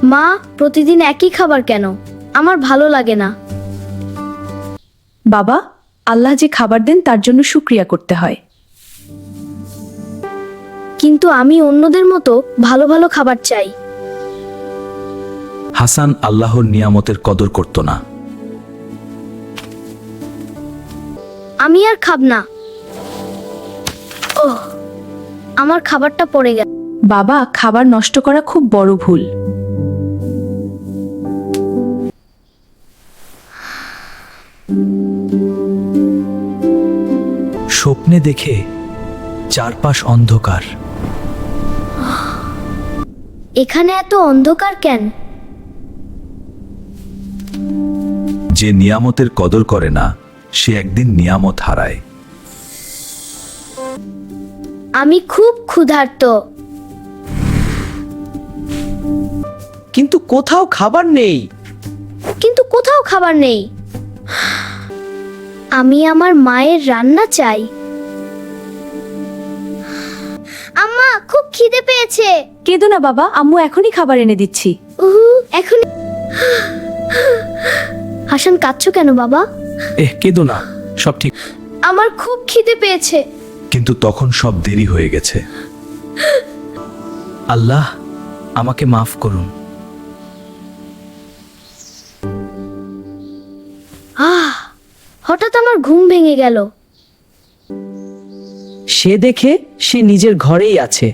মা, প্রতিদিন একই খাবার কেন? আমার ভালো লাগে না। বাবা, আল্লাহ যে খাবার দেন তার জন্য শুকরিয়া করতে হয়। কিন্তু আমি অন্যদের মতো ভালো ভালো খাবার চাই। হাসান আল্লাহর নিয়ামতের কদর করত না। আমি আর খাব না। ওহ, আমার খাবারটা পড়ে গেল। বাবা, খাবার নষ্ট করা খুব বড় ভুল। স্বপ্নে দেখে চারপাশ অন্ধকার। এখানে এত অন্ধকার কেন? যে নিয়ামতের কদর করে না সে একদিন নিয়ামত হারায়। আমি খুব ক্ষুধার্ত। কিন্তু কোথাও খাবার নেই। আমি আমার মায়ের রান্না চাই। আম্মা, খুব খিদে পেয়েছে। কেঁদো না বাবা, আম্মু এখনই খাবার এনে দিচ্ছি। এখন হাসান, কাঁদছো কেন বাবা? কেঁদো না, সব ঠিক। আমার খুব খিদে পেয়েছে। কিন্তু তখন সব দেরি হয়ে গেছে। আল্লাহ, আমাকে মাফ করুন। হঠাৎ আমার ঘুম ভেঙে গেল। সে দেখে সে নিজের ঘরেই আছে।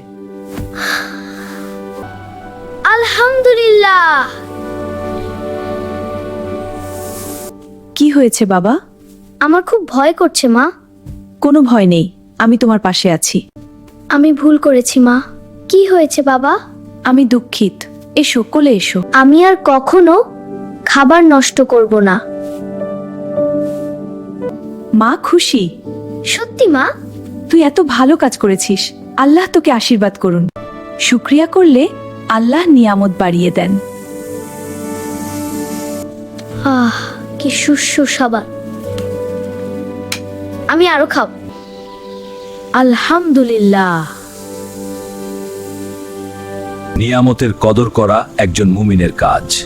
আলহামদুলিল্লাহ। কি হয়েছে বাবা? আমার খুব ভয় করছে মা। কোনো ভয় নেই, আমি তোমার পাশে আছি। আমি ভুল করেছি মা। কি হয়েছে বাবা? আমি দুঃখিত। এসো, কোলে এসো। আমি আর কখনো খাবার নষ্ট করব না। মা খুশি। সত্যি মা? তুই এত ভালো কাজ করেছিস। আল্লাহ তোকে আশীর্বাদ করুন। শুকরিয়া করলে আল্লাহ নিয়ামত বাড়িয়ে দেন। কি সুস্বাদু। আমি আরো খাব। আলহামদুলিল্লাহ। নিয়ামতের কদর করা একজন মুমিনের কাজ।